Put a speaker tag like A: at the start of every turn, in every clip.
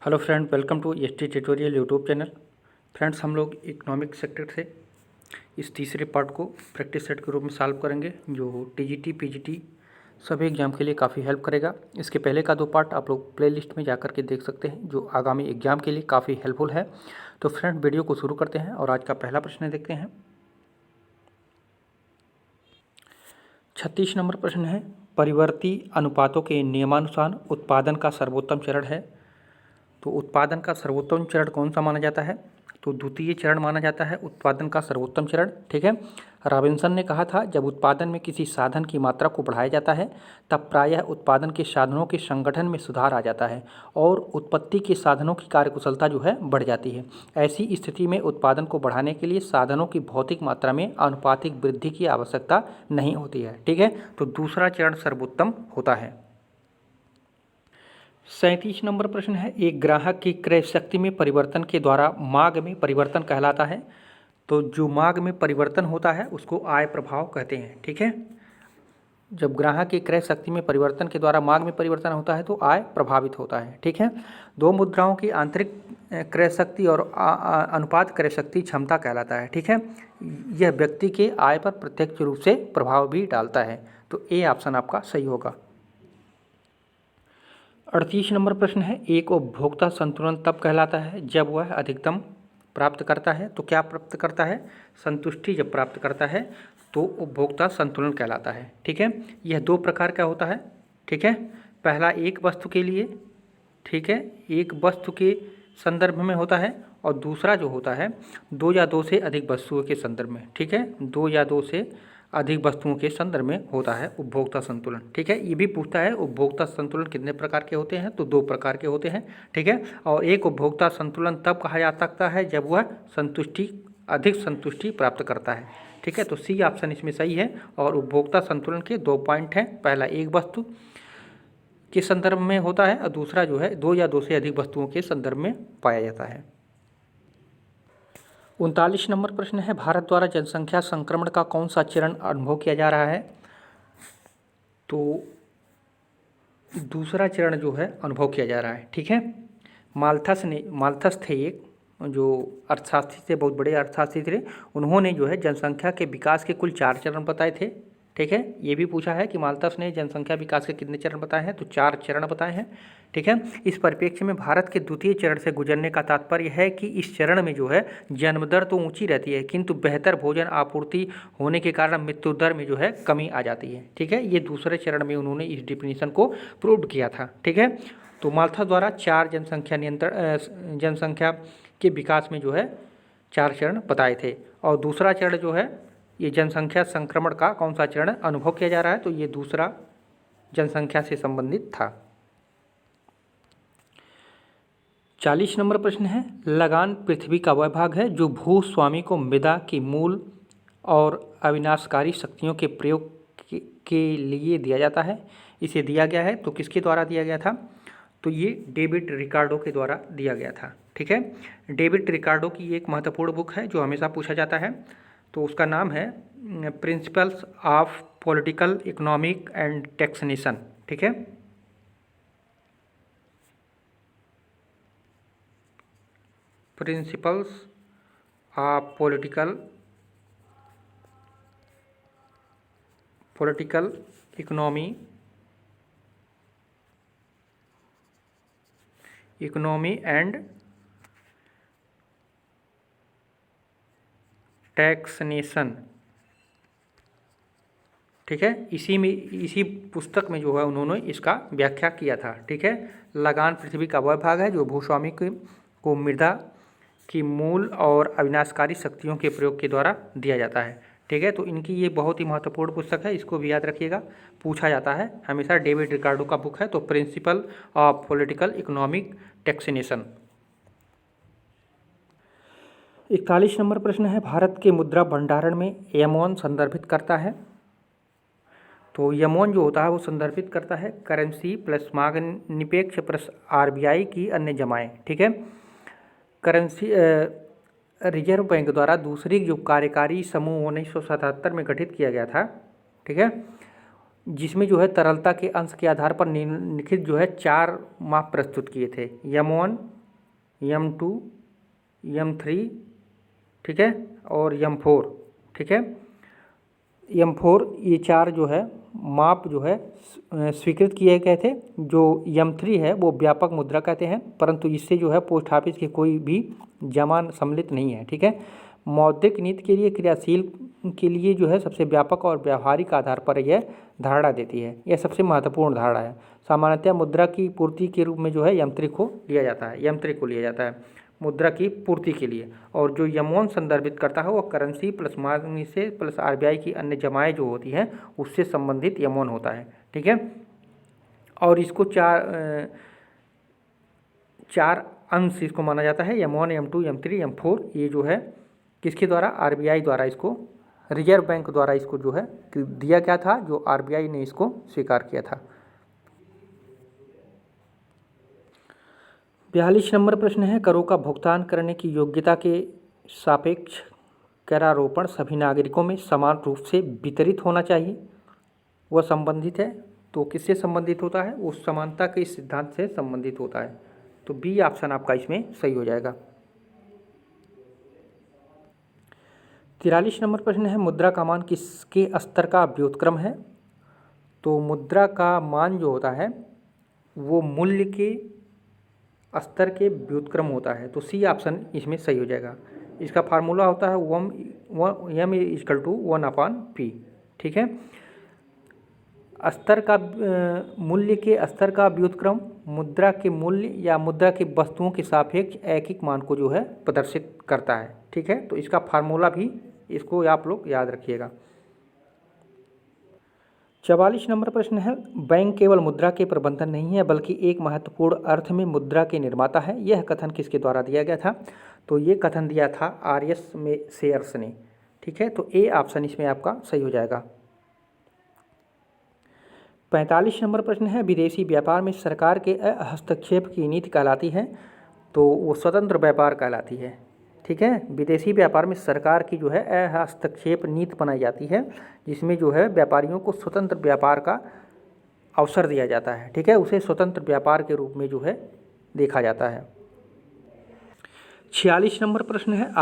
A: Hello friend, welcome to S T tutorial YouTube channel. Friends, हम लोग economic sector से इस तीसरे पार्ट को प्रैक्टिस सेट के रूप में सॉल्व करेंगे, जो टीजीटी पीजीटी सभी एग्जाम के लिए काफ़ी हेल्प करेगा। इसके पहले का 2 पार्ट आप लोग प्लेलिस्ट में जाकर के देख सकते हैं, जो आगामी एग्जाम के लिए काफ़ी हेल्पफुल है। तो फ्रेंड, वीडियो को शुरू करते हैं और आज का पहला प्रश्न देखते हैं। 36 नंबर प्रश्न है, परिवर्ती अनुपातों के नियमानुसार उत्पादन का सर्वोत्तम चरण है। तो उत्पादन का सर्वोत्तम चरण कौन सा माना जाता है? तो द्वितीय चरण माना जाता है उत्पादन का सर्वोत्तम चरण। ठीक है। रॉबिन्सन ने कहा था, जब उत्पादन में किसी साधन की मात्रा को बढ़ाया जाता है तब प्रायः उत्पादन के साधनों के संगठन में सुधार आ जाता है और उत्पत्ति के साधनों की कार्यकुशलता जो है बढ़ जाती है। ऐसी स्थिति में उत्पादन को बढ़ाने के लिए साधनों की भौतिक मात्रा में आनुपातिक वृद्धि की आवश्यकता नहीं होती है। ठीक है। तो दूसरा चरण सर्वोत्तम होता है। 37 नंबर प्रश्न है, एक ग्राहक की क्रय शक्ति में परिवर्तन के द्वारा मांग में परिवर्तन कहलाता है। तो जो मांग में परिवर्तन होता है उसको आय प्रभाव कहते हैं। ठीक है। जब ग्राहक की क्रय शक्ति में परिवर्तन के द्वारा मांग में परिवर्तन होता है तो आय प्रभावित होता है। ठीक है। दो मुद्राओं की आंतरिक क्रय शक्ति और अनुपात क्रय शक्ति क्षमता कहलाता है। ठीक है। यह व्यक्ति के आय पर प्रत्यक्ष रूप से प्रभाव भी डालता है। तो ए ऑप्शन आपका सही होगा। 38 नंबर प्रश्न है, एक उपभोक्ता संतुलन तब कहलाता है जब वह अधिकतम प्राप्त करता है। तो क्या प्राप्त करता है? संतुष्टि जब प्राप्त करता है तो उपभोक्ता संतुलन कहलाता है। ठीक है। यह 2 प्रकार का होता है। ठीक है। पहला एक वस्तु के लिए, ठीक है, एक वस्तु के संदर्भ में होता है, और दूसरा जो होता है 2 या 2 से अधिक वस्तुओं के संदर्भ में। ठीक है। 2 या 2 से अधिक वस्तुओं के संदर्भ में होता है उपभोक्ता संतुलन। ठीक है। ये भी पूछता है उपभोक्ता संतुलन कितने प्रकार के होते हैं? तो 2 प्रकार के होते हैं। ठीक है। और एक उपभोक्ता संतुलन तब कहा जा सकता है जब वह अधिक संतुष्टि प्राप्त करता है। ठीक है। तो सी ऑप्शन इसमें सही है। और उपभोक्ता संतुलन के 2 पॉइंट हैं, पहला एक वस्तु के संदर्भ में होता है और दूसरा जो है 2 या 2 से अधिक वस्तुओं के संदर्भ में पाया जाता है। 39 नंबर प्रश्न है, भारत द्वारा जनसंख्या संक्रमण का कौन सा चरण अनुभव किया जा रहा है? तो दूसरा चरण जो है अनुभव किया जा रहा है। ठीक है। माल्थस थे एक जो अर्थशास्त्री थे, बहुत बड़े अर्थशास्त्री थे। उन्होंने जो है जनसंख्या के विकास के कुल 4 चरण बताए थे। ठीक है। ये भी पूछा है कि माल्थस ने जनसंख्या विकास के कितने चरण बताए हैं? तो 4 चरण बताए हैं। ठीक है। इस परिप्रेक्ष्य में भारत के द्वितीय चरण से गुजरने का तात्पर्य है कि इस चरण में जो है जन्म दर तो ऊंची रहती है, किंतु बेहतर भोजन आपूर्ति होने के कारण मृत्यु दर में जो है कमी आ जाती है। ठीक है। ये दूसरे चरण में उन्होंने इस डिफिनीशन को प्रूव किया था। ठीक है। तो माल्थस द्वारा 4 जनसंख्या के विकास में जो है 4 चरण बताए थे। और दूसरा चरण जो है ये जनसंख्या संक्रमण का कौन सा चरण अनुभव किया जा रहा है? तो ये दूसरा जनसंख्या से संबंधित था। 40 नंबर प्रश्न है, लगान पृथ्वी का वह भाग है जो भूस्वामी को मृदा की मूल और अविनाशकारी शक्तियों के प्रयोग के लिए दिया जाता है। इसे दिया गया है, तो किसके द्वारा दिया गया था? तो ये डेविड रिकार्डो के द्वारा दिया गया था। ठीक है। डेविड रिकार्डो की एक महत्वपूर्ण बुक है जो हमेशा पूछा जाता है। तो उसका नाम है principles of political economic and taxation. ठीक है। Principles of political economy and taxation. ठीक है। इसी पुस्तक में जो है उन्होंने इसका व्याख्या किया था। ठीक है। लगान पृथ्वी का वह भाग है जो भूस्वामी को मृदा की मूल और अविनाशकारी शक्तियों के प्रयोग के द्वारा दिया जाता है। ठीक है। तो इनकी ये बहुत ही महत्वपूर्ण पुस्तक है, इसको भी याद रखिएगा, पूछा जाता है हमेशा। डेविड रिकार्डो का बुक है, तो principle of political economic taxation. 41 number प्रश्न है, भारत के मुद्रा भंडारण में M1 संदर्भित करता है। तो M1 जो होता है वो संदर्भित करता है करेंसी प्लस मांग निरपेक्ष प्लस RBI की अन्य जमाएं। ठीक है। करेंसी रिजर्व बैंक द्वारा दूसरी जो कार्यकारी समूह 1977 में गठित किया गया था। ठीक है। जिसमें जो है तरलता के अंश के आधार पर निम्नलिखित जो है 4 माप प्रस्तुत किए थे, M1, M2, M3, ठीक है, और M4, ठीक है। M4 ये 4 जो है माप जो है स्वीकृत किए गए थे। जो M3 है वो व्यापक मुद्रा कहते हैं, परंतु इससे जो है पोस्ट ऑफिस की कोई भी जमा सम्मिलित नहीं है, ठीक है। मौद्रिक नीति के लिए क्रियाशील के लिए जो है सबसे व्यापक और व्यावहारिक आधार पर यह धारणा देती है। यह सबसे महत्वपूर्ण धारणा है। सामान्यतः मुद्रा की पूर्ति के रूप में जो है M3 को लिया जाता है, M3 को लिया जाता है मुद्रा की पूर्ति के लिए। और जो M1 संदर्भित करता है वो करेंसी प्लस मांग से प्लस RBI की अन्य जमाएँ जो होती हैं उससे संबंधित M1 होता है, ठीक है। और इसको चार अंश इसको माना जाता है, M1, M2, M3, M4। ये जो है किसके द्वारा? RBI द्वारा, इसको रिजर्व बैंक द्वारा इसको जो है दिया गया था, जो RBI ने इसको स्वीकार किया था। 42 नंबर प्रश्न है, करों का भुगतान करने की योग्यता के सापेक्ष करारोपण सभी नागरिकों में समान रूप से वितरित होना चाहिए। वह संबंधित है, तो किससे संबंधित होता है? वो समानता के सिद्धांत से संबंधित होता है। तो बी ऑप्शन आपका इसमें सही हो जाएगा। 43 नंबर प्रश्न है, मुद्रा का मान किसके स्तर का व्युत्क्रम है? तो मुद्रा का मान जो होता है वो मूल्य के स्तर के व्युत्क्रम होता है। तो सी ऑप्शन इसमें सही हो जाएगा। इसका फार्मूला होता है M = 1/P, ठीक है। स्तर का मूल्य के स्तर का व्युत्क्रम मुद्रा के मूल्य या मुद्रा के वस्तुओं के सापेक्ष ऐकिक मान को जो है प्रदर्शित करता है, ठीक है। तो इसका फार्मूला भी इसको आप लोग याद रखिएगा। 44 नंबर प्रश्न है, बैंक केवल मुद्रा के प्रबंधन नहीं है बल्कि एक महत्वपूर्ण अर्थ में मुद्रा के निर्माता है। यह कथन किसके द्वारा दिया गया था? तो ये कथन दिया था RS शेयर्स ने, ठीक है। तो ए ऑप्शन इसमें आपका सही हो जाएगा। 45 नंबर प्रश्न है, विदेशी व्यापार में सरकार के हस्तक्षेप की नीति कहलाती है? तो वो स्वतंत्र व्यापार कहलाती है, ठीक है। विदेशी व्यापार में सरकार की जो है हस्तक्षेप नीति बनाई जाती है, जिसमें जो है व्यापारियों को स्वतंत्र व्यापार का अवसर दिया जाता है, ठीक है। उसे स्वतंत्र व्यापार के रूप में जो है देखा जाता है। 46 नंबर प्रश्न है,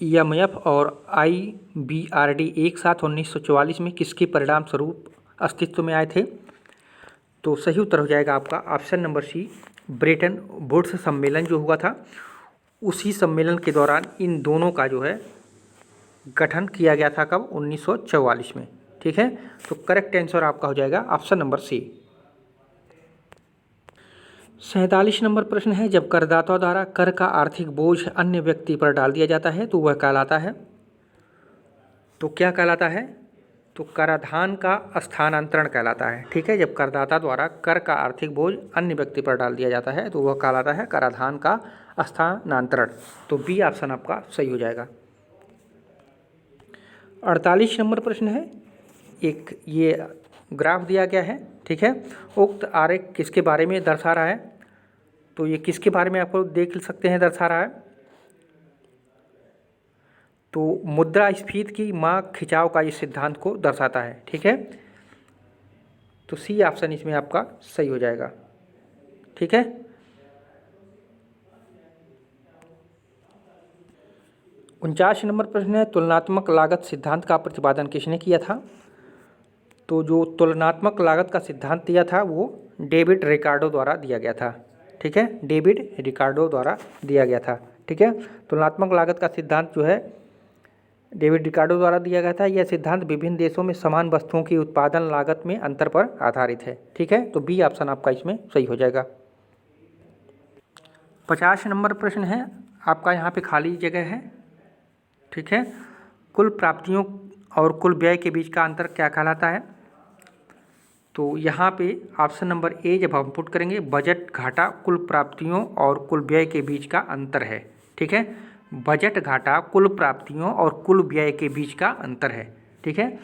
A: IMF और IBRD एक साथ 1944 में किसके परिणाम स्वरूप अस्तित्व में आए थे? तो सही उत्तर हो जाएगा आपका option number C, Bretton Woods सम्मेलन जो हुआ था उसी सम्मेलन के दौरान इन दोनों का जो है गठन किया गया था। कब? 1944 में, ठीक है। तो करेक्ट आंसर आपका हो जाएगा ऑप्शन नंबर सी। 47 नंबर प्रश्न है, जब करदाता द्वारा कर का आर्थिक बोझ अन्य व्यक्ति पर डाल दिया जाता है तो वह कहलाता है? तो क्या कहलाता है? तो कराधान का स्थानांतरण कहलाता है, ठीक है। जब करदाता द्वारा कर का आर्थिक बोझ अन्य व्यक्ति पर डाल दिया जाता है तो वह कहलाता है कराधान का स्थानांतरण। तो बी ऑप्शन आपका सही हो जाएगा। 48 नंबर प्रश्न है, एक ये ग्राफ दिया गया है, ठीक है। उक्त आरेख किसके बारे में दर्शा रहा है? तो ये किसके बारे में आपको देख सकते हैं दर्शा रहा है? तो मुद्रास्फीति की मांग खिंचाव का इस सिद्धांत को दर्शाता है, ठीक है। तो सी ऑप्शन इसमें आपका सही हो जाएगा, ठीक है। 49 नंबर प्रश्न है, तुलनात्मक लागत सिद्धांत का प्रतिपादन किसने किया था? तो जो तुलनात्मक लागत का सिद्धांत दिया था वो डेविड रिकार्डो द्वारा दिया गया था, ठीक है। डेविड रिकार्डो द्वारा दिया गया था, ठीक है। तुलनात्मक लागत का सिद्धांत जो है डेविड रिकार्डो द्वारा दिया गया था। यह सिद्धांत विभिन्न देशों में समान वस्तुओं की उत्पादन लागत में अंतर पर आधारित है, ठीक है। तो बी ऑप्शन आपका इसमें सही हो जाएगा। 50 नंबर प्रश्न है, आपका यहाँ पे खाली जगह है, ठीक है। कुल प्राप्तियों और कुल व्यय के बीच का अंतर क्या कहलाता है? तो यहाँ पे ऑप्शन नंबर ए जब हम पुट करेंगे, बजट घाटा कुल प्राप्तियों और कुल व्यय के बीच का अंतर है, ठीक है। बजट घाटा कुल प्राप्तियों और कुल व्यय के बीच का अंतर है, ठीक है।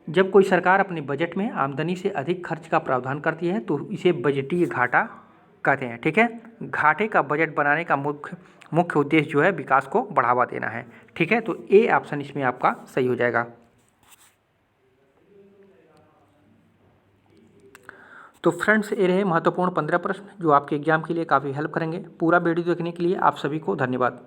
A: जब कोई सरकार अपने बजट में आमदनी से अधिक खर्च का प्रावधान करती है तो इसे बजटीय घाटा कहते हैं, ठीक है। घाटे का बजट बनाने का मुख्य उद्देश्य जो है विकास को बढ़ावा देना है, ठीक है। तो ए ऑप्शन इसमें आपका सही हो जाएगा। तो फ्रेंड्स, ये रहे महत्वपूर्ण 15 प्रश्न जो आपके एग्जाम के लिए काफ़ी हेल्प करेंगे। पूरा वीडियो देखने के लिए आप सभी को धन्यवाद।